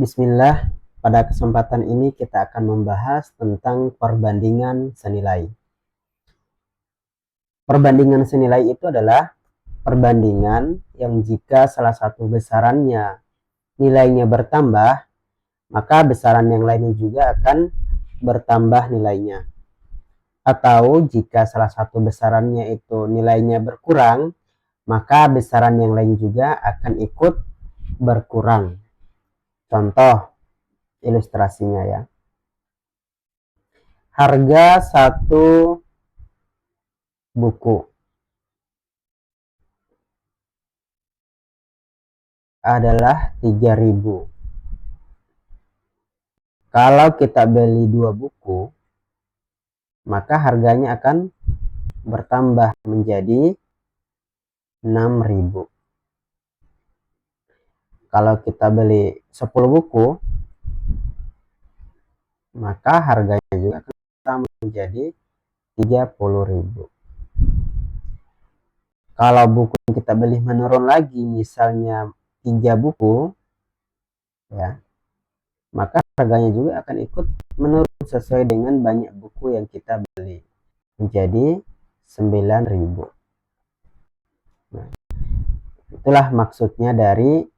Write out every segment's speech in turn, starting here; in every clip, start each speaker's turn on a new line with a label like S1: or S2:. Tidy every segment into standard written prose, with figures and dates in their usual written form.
S1: Bismillah, pada kesempatan ini kita akan membahas tentang perbandingan senilai. Perbandingan senilai itu adalah perbandingan yang jika salah satu besarannya nilainya bertambah, maka besaran yang lainnya juga akan bertambah nilainya. Atau jika salah satu besarannya itu nilainya berkurang, maka besaran yang lain juga akan ikut berkurang. Contoh ilustrasinya ya. Harga satu buku adalah 3.000. Kalau kita beli 2 buku, maka harganya akan bertambah menjadi 6.000. Kalau kita beli 10 buku, maka harganya juga akan bertambah menjadi 30.000. Kalau buku yang kita beli menurun lagi, misalnya 3 buku, ya, maka harganya juga akan ikut menurun sesuai dengan banyak buku yang kita beli, menjadi 9.000. Nah, itulah maksudnya dari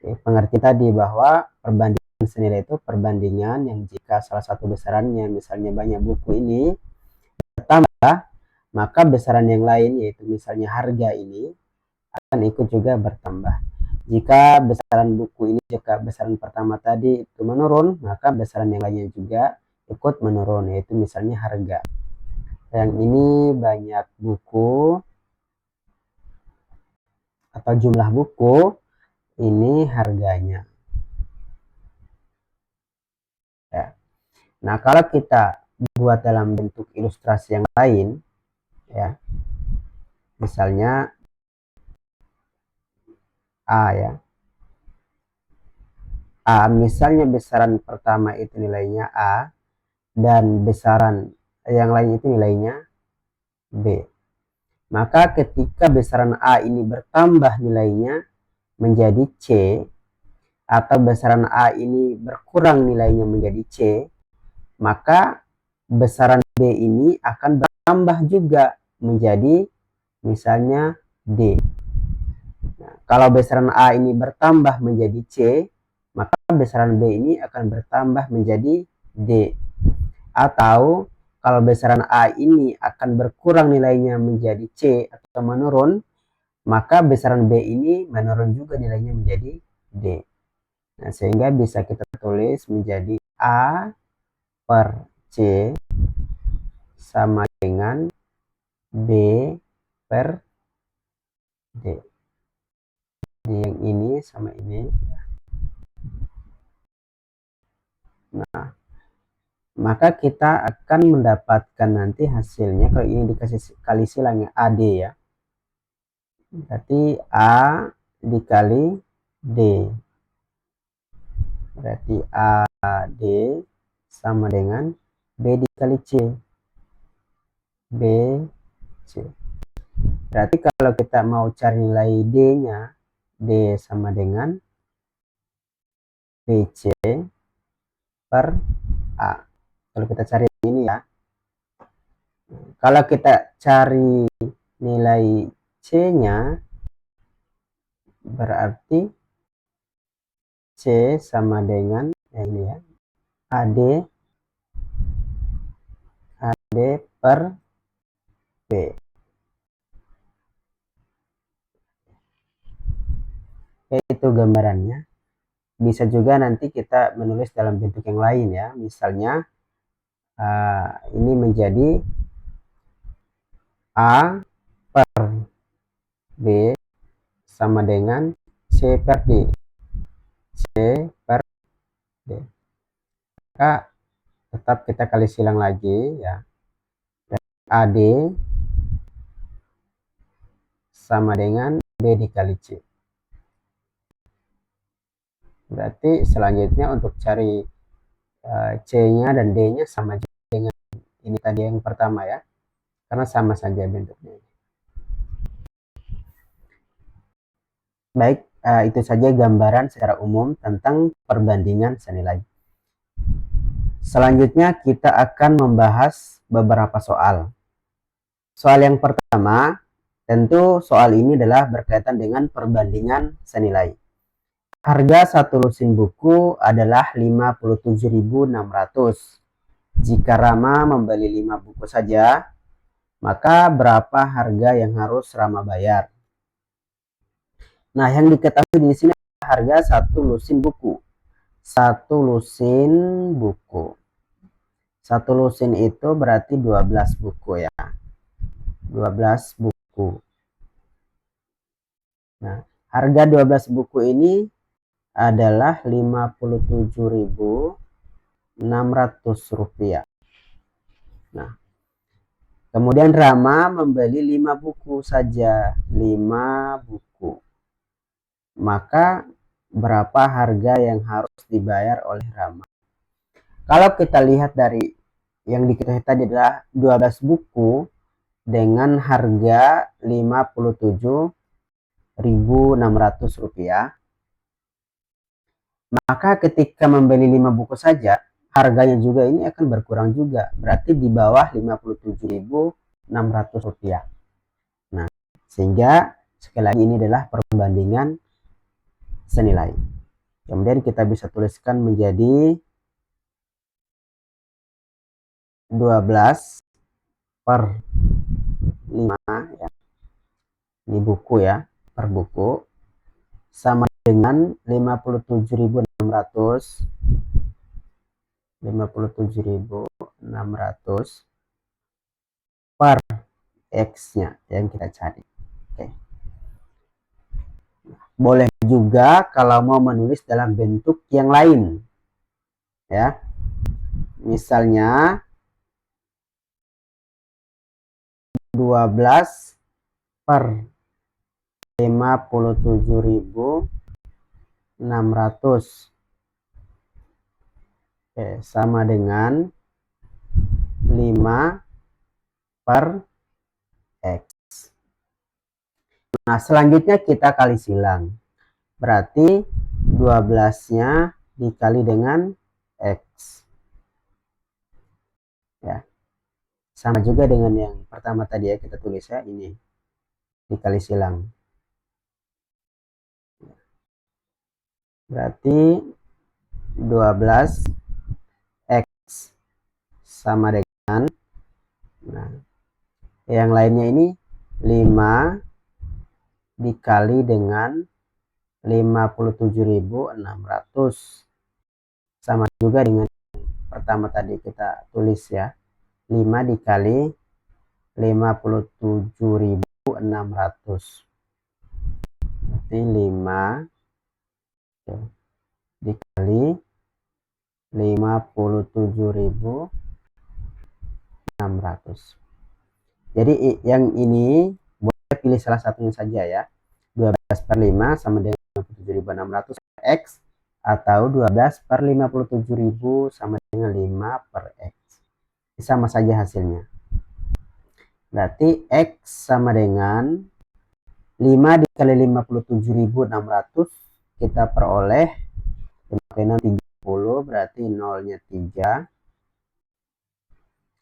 S1: pengertian tadi, bahwa perbandingan senilai itu perbandingan yang jika salah satu besarannya, misalnya banyak buku ini, bertambah, maka besaran yang lain, yaitu misalnya harga ini, akan ikut juga bertambah. Jika besaran buku ini, jika besaran pertama tadi itu menurun, maka besaran yang lainnya juga ikut menurun, yaitu misalnya harga. Yang ini banyak buku atau jumlah buku, ini harganya. Ya. Nah, kalau kita buat dalam bentuk ilustrasi yang lain, ya, misalnya A ya. A, misalnya besaran pertama itu nilainya A, dan besaran yang lain itu nilainya B. Maka ketika besaran A ini bertambah nilainya menjadi C, atau besaran A ini berkurang nilainya menjadi C, maka besaran B ini akan bertambah juga menjadi misalnya D. Nah, kalau besaran A ini bertambah menjadi C, maka besaran B ini akan bertambah menjadi D. Atau kalau besaran A ini akan berkurang nilainya menjadi C atau menurun, maka besaran B ini menurun juga nilainya menjadi D. Nah, sehingga bisa kita tulis menjadi A per C sama dengan B per D. Jadi yang ini sama ini. Nah, maka kita akan mendapatkan nanti hasilnya, kalau ini dikasih kali silangnya AD ya, berarti A dikali D, berarti AD sama dengan B dikali C, B C. Berarti kalau kita mau cari nilai D nya, D sama dengan BC per A. Kalau kita cari ini ya, kalau kita cari nilai C nya, berarti C sama dengan ini ya, AD per B. Itu gambarannya. Bisa juga nanti kita menulis dalam bentuk yang lain ya, misalnya ini menjadi A per B sama dengan C per D, C per D. Maka tetap kita kali silang lagi ya, AD sama dengan B dikali C. Berarti selanjutnya untuk cari C-nya dan D-nya sama dengan ini tadi yang pertama ya, karena sama saja bentuknya. Baik, itu saja gambaran secara umum tentang perbandingan senilai. Selanjutnya kita akan membahas beberapa soal. Soal yang pertama, tentu soal ini adalah berkaitan dengan perbandingan senilai. Harga satu lusin buku adalah 57.600. Jika Rama membeli 5 buku saja, maka berapa harga yang harus Rama bayar? Nah, yang diketahui di sini harga satu lusin buku. Satu lusin buku. Satu lusin itu berarti 12 buku ya. 12 buku. Nah, harga 12 buku ini adalah 57.600 rupiah. Nah, kemudian Rama membeli 5 buku saja. 5 buku. Maka berapa harga yang harus dibayar oleh Rama? Kalau kita lihat dari yang diketahui tadi adalah 12 buku dengan harga 57.600 rupiah. Maka ketika membeli 5 buku saja, harganya juga ini akan berkurang juga. Berarti di bawah 57.600 rupiah. Nah, sehingga sekali lagi ini adalah perbandingan senilai. Kemudian kita bisa tuliskan menjadi 12 per 5 ya. Ini buku ya, per buku sama dengan 57.600 per X-nya yang kita cari. Oke. Boleh juga kalau mau menulis dalam bentuk yang lain. Ya. Misalnya 12 per 57.600 sama dengan 5 per X. Nah, selanjutnya kita kali silang. Berarti 12-nya dikali dengan X. Ya. Sama juga dengan yang pertama tadi ya, kita tulis ya, ini dikali silang. Berarti 12 X sama dengan, nah, yang lainnya ini 5 dikali dengan 57.600 sama juga dengan pertama tadi kita tulis ya, 5 dikali 57.600 berarti 5 dikali 57.600. Jadi yang ini boleh pilih salah satunya saja ya. 12 per 5 sama dengan 57.600 X, atau 12 per 57.000 sama dengan 5 per X. Sama saja hasilnya. Berarti X sama dengan 5 dikali 57.600, kita peroleh 5 kali 6 30, berarti nolnya 3.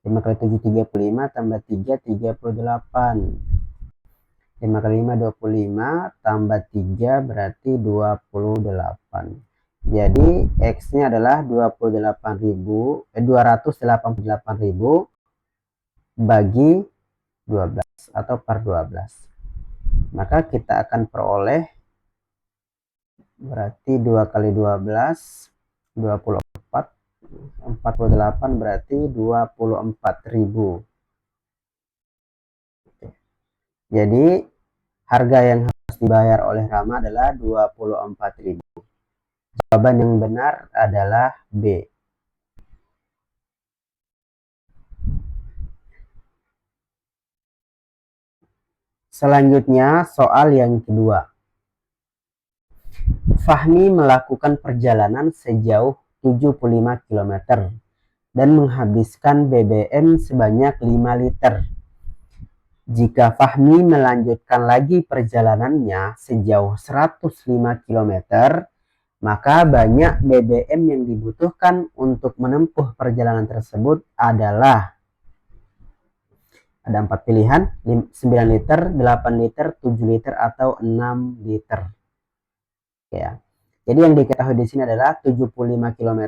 S1: 5 kali 7 35 tambah 3 38. 5 kali 5 25 tambah 3 berarti 28. Jadi X nya adalah 288.000 bagi 12 atau per 12. Maka kita akan peroleh berarti 2 kali 12 24, 48 berarti 24.000. Jadi harga yang harus dibayar oleh Rama adalah 24.000. Jawaban yang benar adalah B. Selanjutnya soal yang kedua. Fahmi melakukan perjalanan sejauh 75 km dan menghabiskan BBM sebanyak 5 liter. Jika Fahmi melanjutkan lagi perjalanannya sejauh 105 km, maka banyak BBM yang dibutuhkan untuk menempuh perjalanan tersebut adalah, ada 4 pilihan, 9 liter, 8 liter, 7 liter, atau 6 liter. Ya. Jadi yang diketahui di sini adalah 75 km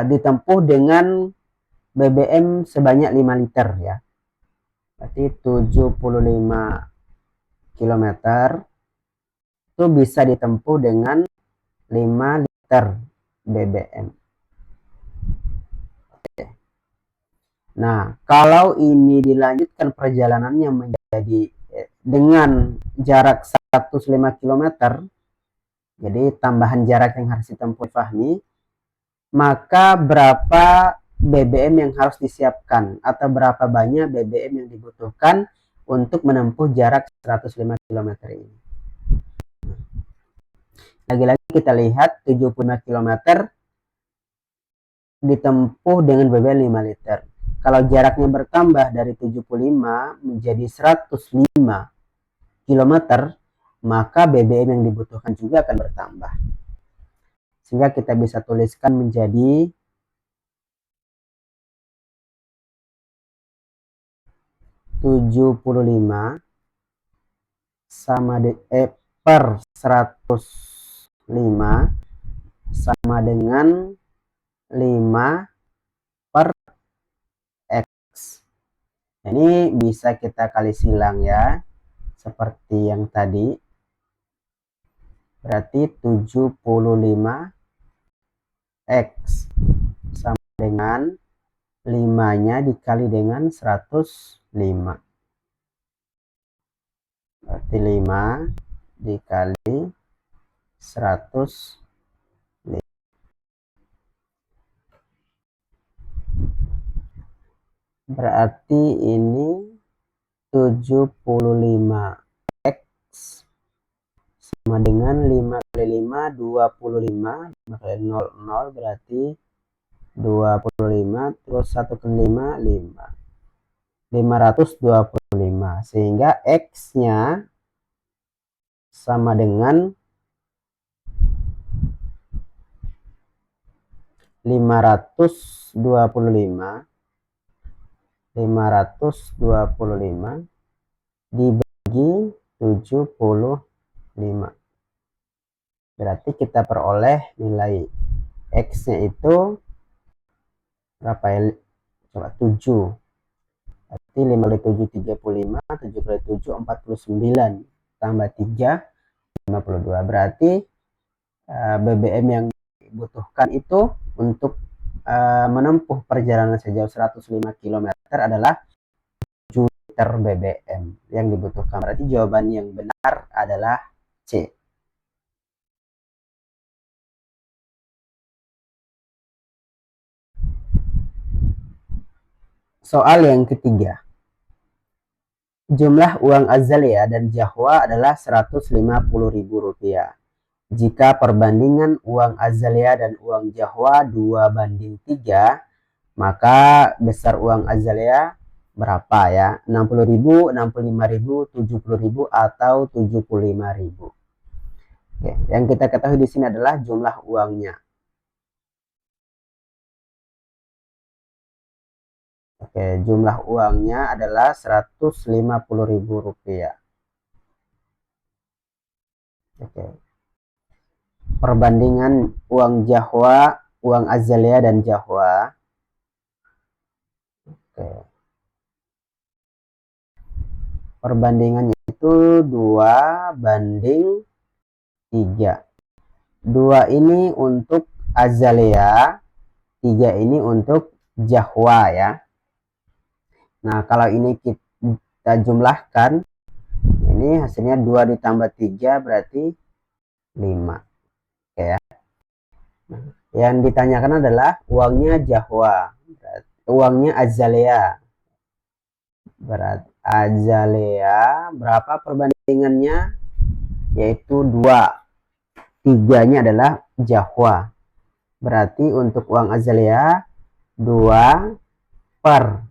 S1: ditempuh dengan BBM sebanyak 5 liter ya. Berarti 75 km itu bisa ditempuh dengan 5 liter BBM. Oke. Nah, kalau ini dilanjutkan perjalanannya menjadi dengan jarak 105 km, jadi tambahan jarak yang harus ditempuh Fahmi, maka berapa BBM yang harus disiapkan atau berapa banyak BBM yang dibutuhkan untuk menempuh jarak 105 km ini. Lagi-lagi kita lihat 75 km ditempuh dengan BBM 5 liter. Kalau jaraknya bertambah dari 75 menjadi 105 km, maka BBM yang dibutuhkan juga akan bertambah. Sehingga kita bisa tuliskan menjadi 75 sama per 105 sama dengan 5 per X. Ini bisa kita kali silang ya, seperti yang tadi. Berarti 75 X sama dengan 5-nya dikali dengan 105. Berarti 5 dikali 105. Berarti ini 75 X sama dengan 5 kali 5, 25. 5 kali 0, 0 berarti 25. Terus 1 kali 5, 5. 525. Sehingga X-nya sama dengan 525 dibagi 75. Berarti kita peroleh nilai X-nya itu berapa ya? Coba 7. Berarti 5 kali 7 35, 7 kali 7 49, tambah 3 52. Berarti BBM yang dibutuhkan itu untuk menempuh perjalanan sejauh 105 km adalah 7 liter BBM yang dibutuhkan. Berarti jawaban yang benar adalah C. Soal yang ketiga. Jumlah uang Azalea dan Jahwa adalah Rp150.000. Jika perbandingan uang Azalea dan uang Jahwa 2:3, maka besar uang Azalea berapa ya? 60.000, 65.000, 70.000, atau 75.000. Oke, yang kita ketahui di sini adalah jumlah uangnya. Oke, jumlah uangnya adalah Rp150.000. Oke. Perbandingan uang Jahwa, uang Azalea dan Jahwa. Oke. Perbandingannya itu 2:3. 2 ini untuk Azalea, 3 ini untuk Jahwa ya. Nah, kalau ini kita jumlahkan, ini hasilnya 2 ditambah 3 berarti 5. Oke ya. Nah, yang ditanyakan adalah uangnya Jahwa, uangnya Azalea. Berarti Azalea berapa perbandingannya? Yaitu 2. 3-nya adalah Jahwa. Berarti untuk uang Azalea 2 per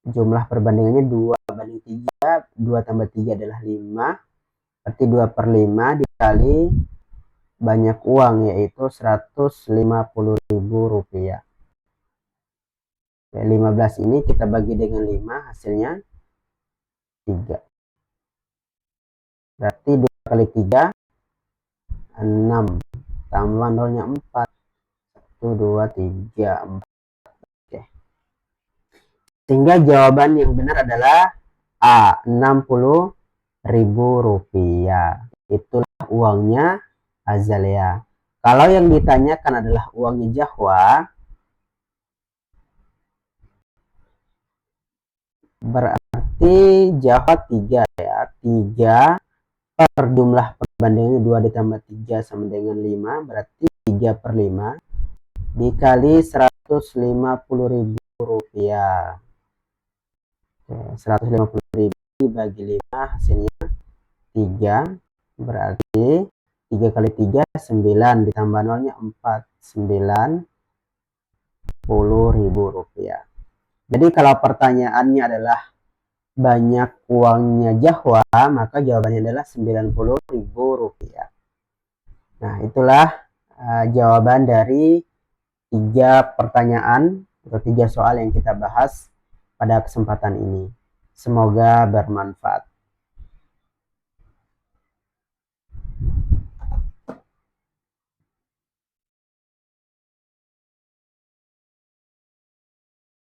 S1: jumlah perbandingannya 2/3, 2 tambah 3 adalah 5, berarti 2/5 dikali banyak uang, yaitu Rp150.000. 15 ini kita bagi dengan 5, hasilnya 3. Berarti 2 kali 3, 6. Tambah nolnya 4. 1, 2, 3, 4. Oke. Sehingga jawaban yang benar adalah A, Rp60.000. Itulah uangnya Azalea. Kalau yang ditanyakan adalah uangnya Zahwa, berarti Zahwa 3 ya. 3 per jumlah perbandingannya 2 ditambah 3 sama dengan 5, berarti 3/5 dikali Rp150.000. 150.000 dibagi 5, hasilnya 3, berarti 3 kali 3, 9, ditambah nolnya 4, Rp90.000. Jadi kalau pertanyaannya adalah banyak uangnya Zahwa, maka jawabannya adalah Rp90.000. Nah, itulah jawaban dari 3 pertanyaan atau 3 soal yang kita bahas pada kesempatan ini. Semoga bermanfaat.